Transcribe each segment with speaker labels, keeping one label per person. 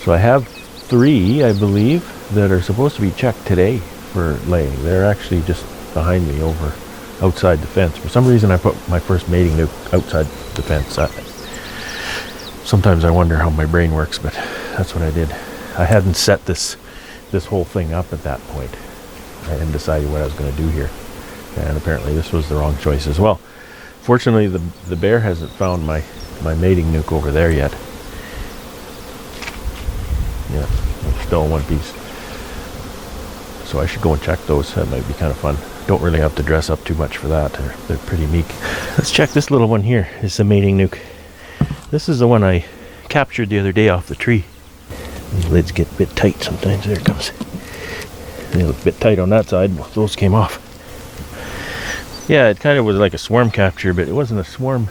Speaker 1: So I have 3, I believe, that are supposed to be checked today for laying. They're actually just behind me over outside the fence. For some reason I put my first mating nuke outside the fence. Sometimes I wonder how my brain works, but that's what I did. I hadn't set this whole thing up at that point. I hadn't decided what I was going to do here. And apparently this was the wrong choice as well. Fortunately, the bear hasn't found my mating nuke over there yet. Yeah, I'm still in one piece. So I should go and check those. That might be kind of fun. Don't really have to dress up too much for that. They're pretty meek. Let's check this little one here. It's the mating nuke. This is the one I captured the other day off the tree. These lids get a bit tight sometimes. There it comes. They look a bit tight on that side. Those came off. Yeah, it kind of was like a swarm capture, but it wasn't a swarm.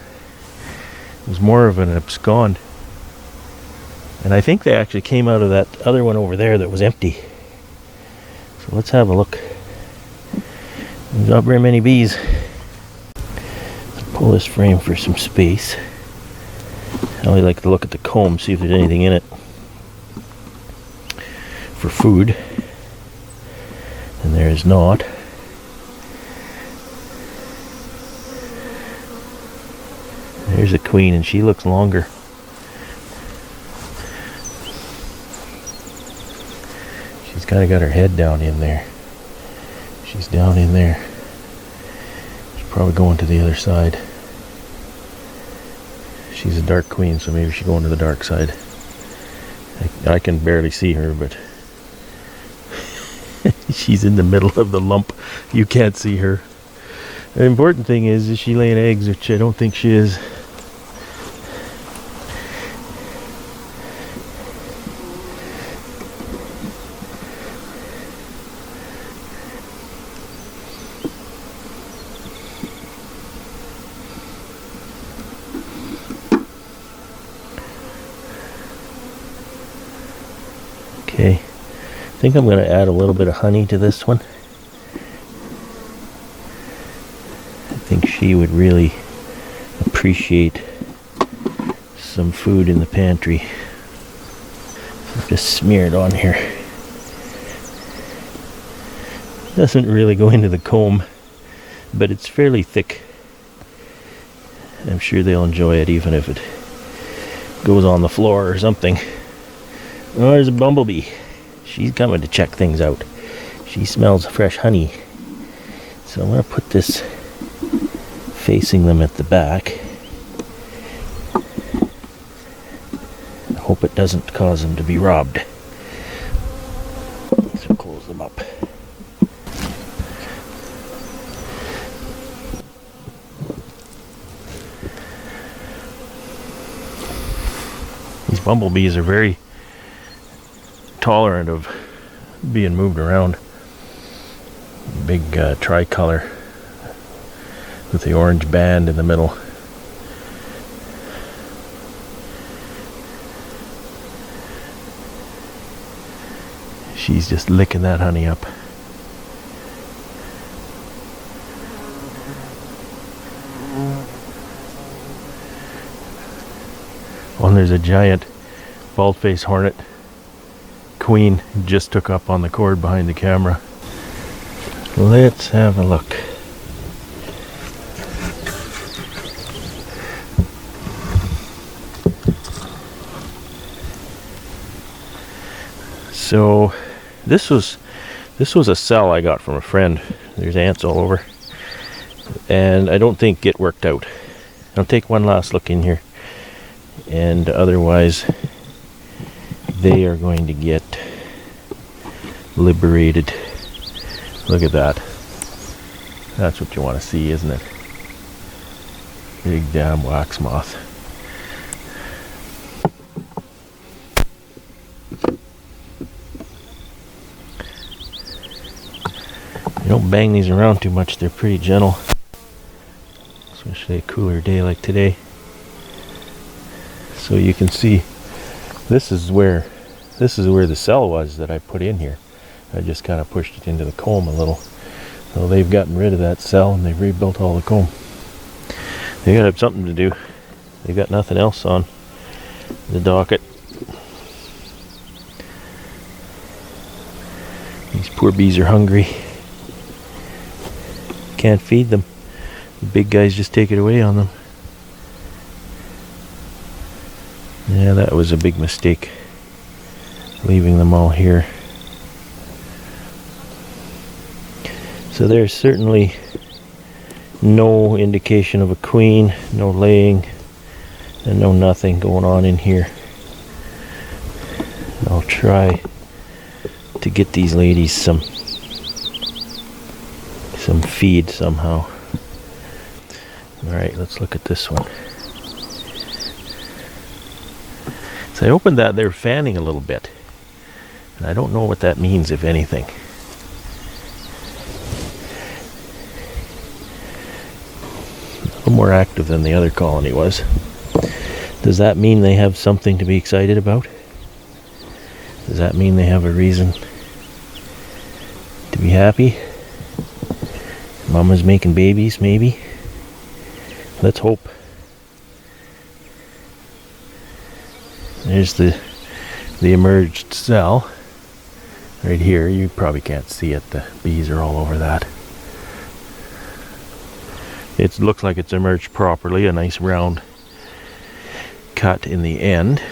Speaker 1: It was more of an abscond. And I think they actually came out of that other one over there that was empty. So let's have a look. There's not very many bees. Let's pull this frame for some space. I only like to look at the comb, see if there's anything in it for food. And there is not. There's a queen, and she looks longer. She's kind of got her head down in there. She's down in there. She's probably going to the other side. She's a dark queen, so maybe she's going to the dark side. I can barely see her, but she's in the middle of the lump. You can't see her. The important thing is she laying eggs, which I don't think she is. Okay, I think I'm going to add a little bit of honey to this one. I think she would really appreciate some food in the pantry. Just smear it on here. Doesn't really go into the comb, but it's fairly thick. I'm sure they'll enjoy it even if it goes on the floor or something. Oh, there's a bumblebee. She's coming to check things out. She smells fresh honey. So I'm going to put this facing them at the back. I hope it doesn't cause them to be robbed. So close them up. These bumblebees are very tolerant of being moved around. Big tricolor with the orange band in the middle. She's just licking that honey up. Oh, and there's a giant bald-faced hornet. Queen just took up on the cord behind the camera. Let's have a look. So this was a cell I got from a friend. There's ants all over, and I don't think it worked out. I'll take one last look in here, and otherwise they are going to get liberated. Look at that. That's what you want to see, isn't it? Big damn wax moth. You don't bang these around too much, they're pretty gentle. Especially a cooler day like today. So you can see this is where the cell was that I put in here. I just kind of pushed it into the comb a little. So they've gotten rid of that cell and they've rebuilt all the comb. They gotta have something to do. They got nothing else on the docket. These poor bees are hungry. Can't feed them. The big guys just take it away on them. Yeah, that was a big mistake, leaving them all here. So there's certainly no indication of a queen, no laying, and no nothing going on in here. I'll try to get these ladies some feed somehow. Alright, let's look at this one. So I opened that, they're fanning a little bit. And I don't know what that means, if anything. A little more active than the other colony was. Does that mean they have something to be excited about? Does that mean they have a reason to be happy? Mama's making babies, maybe? Let's hope. There's the emerged cell right here. You probably can't see it. The bees are all over that. It looks like it's emerged properly. A nice round cut in the end.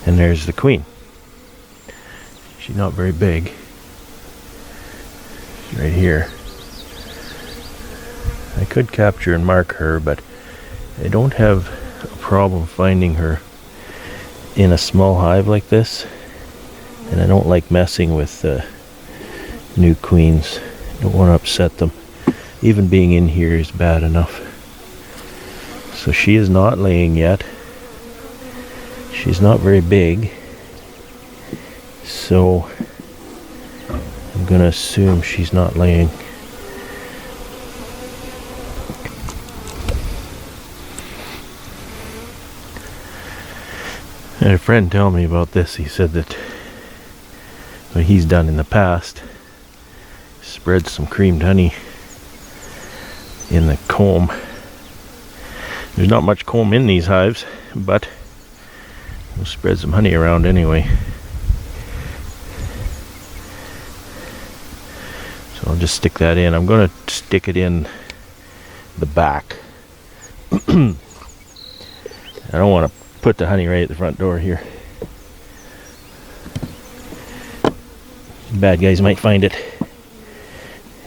Speaker 1: And there's the queen. She's not very big. She's right here. I could capture and mark her, but I don't have a problem finding her in a small hive like this. And I don't like messing with new queens. Don't want to upset them. Even being in here is bad enough. So she is not laying yet. She's not very big, so I'm gonna assume she's not laying. I had a friend tell me about this. He said that what he's done in the past, spread some creamed honey in the comb. There's not much comb in these hives, but we'll spread some honey around anyway. So I'll just stick that in. I'm going to stick it in the back. I don't want to put the honey right at the front door here. Bad guys might find it.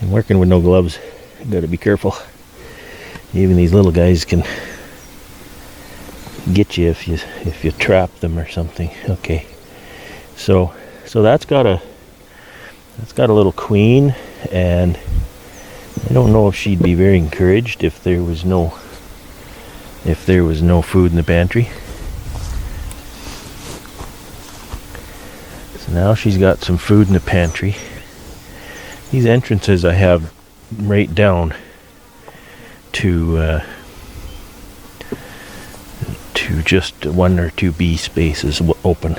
Speaker 1: I'm working with no gloves. I've got to be careful. Even these little guys can get you if you trap them or something. Okay, so that's got a little queen, and I don't know if she'd be very encouraged if there was no food in the pantry. So now she's got some food in the pantry. These entrances I have right down to just 1 or 2 bee spaces open.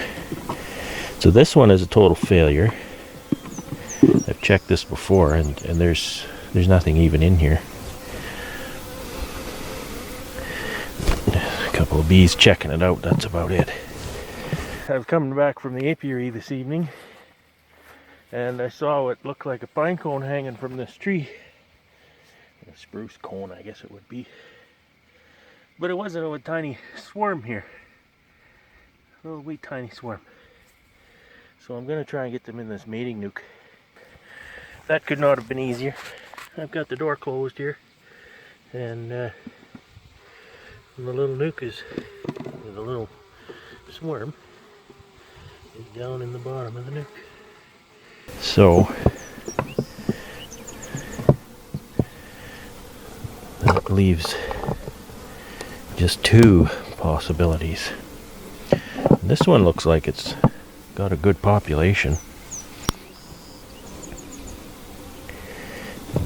Speaker 1: So this one is a total failure. I've checked this before, and there's nothing even in here. A couple of bees checking it out, that's about it. I've come back from the apiary this evening, and I saw what looked like a pine cone hanging from this tree. A spruce cone, I guess it would be. But it wasn't a tiny swarm here. A little wee tiny swarm. So I'm going to try and get them in this mating nuke. That could not have been easier. I've got the door closed here. And the little nuke is, the little swarm is down in the bottom of the nuke. So that leaves just 2 possibilities. This one looks like it's got a good population.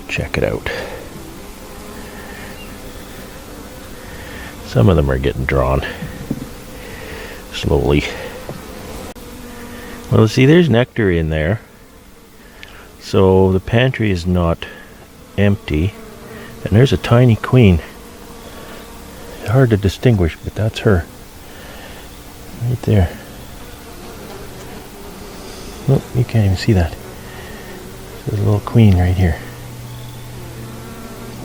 Speaker 1: Check it out. Some of them are getting drawn slowly. Well, see, there's nectar in there. So the pantry is not empty. And there's a tiny queen. Hard to distinguish, but that's her. Right there. Oh, you can't even see that. There's a little queen right here,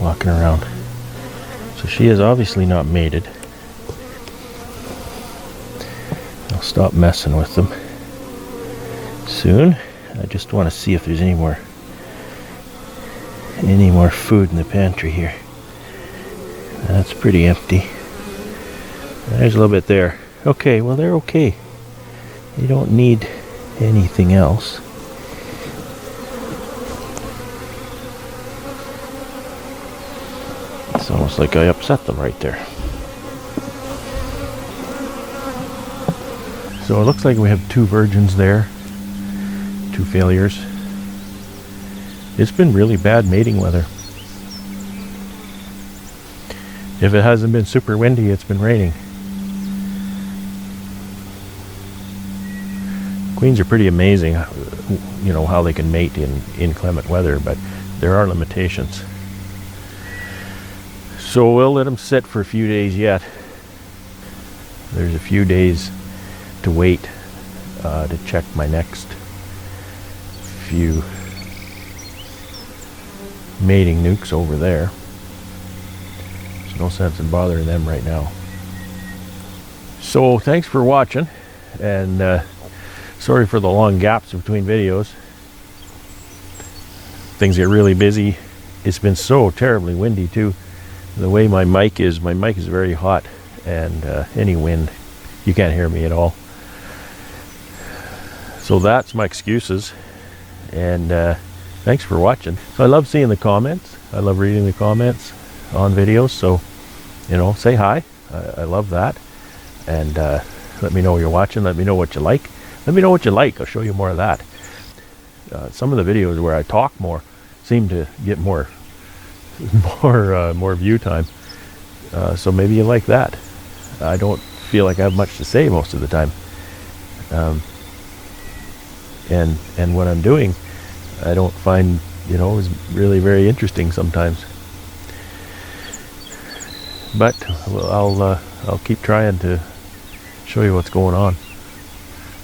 Speaker 1: walking around. So she is obviously not mated. I'll stop messing with them soon. I just want to see if there's any more food in the pantry here. That's pretty empty. There's a little bit there. Okay, well, they're okay. You don't need anything else. It's almost like I upset them right there. So it looks like we have 2 virgins there, 2 failures. It's been really bad mating weather. If it hasn't been super windy, it's been raining. Queens are pretty amazing, you know, how they can mate in inclement weather, but there are limitations. So we'll let them sit for a few days yet. There's a few days to wait to check my next few mating nucs over there. There's no sense in bothering them right now. So thanks for watching, and sorry for the long gaps between videos. Things get really busy. It's been so terribly windy too. The way my mic is very hot, and any wind, you can't hear me at all. So that's my excuses, and thanks for watching. So I love seeing the comments. I love reading the comments on videos, so you know, say hi. I love that, and let me know you're watching. Let me know what you like. Let me know what you like. I'll show you more of that. Some of the videos where I talk more seem to get more view time, so maybe you like that. I don't feel like I have much to say most of the time, and what I'm doing I don't find, you know, is really very interesting sometimes, but I'll keep trying to show you what's going on.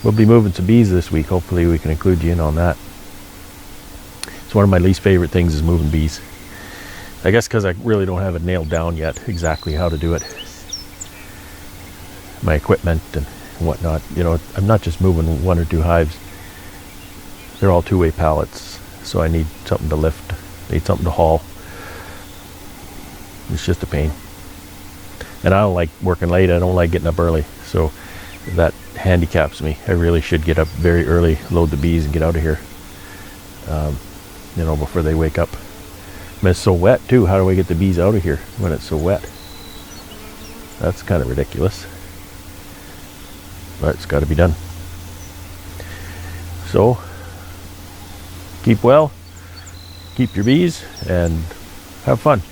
Speaker 1: We'll be moving some bees this week. Hopefully we can include you in on that. It's one of my least favorite things is moving bees. I guess because I really don't have it nailed down yet exactly how to do it. My equipment and whatnot. You know, I'm not just moving 1 or 2 hives. They're all 2-way pallets, so I need something to lift. I need something to haul. It's just a pain. And I don't like working late. I don't like getting up early. So that handicaps me. I really should get up very early, load the bees, and get out of here. You know, before they wake up. And it's so wet too. How do I get the bees out of here when it's so wet? That's kind of ridiculous, but it's got to be done. So keep well, keep your bees, and have fun.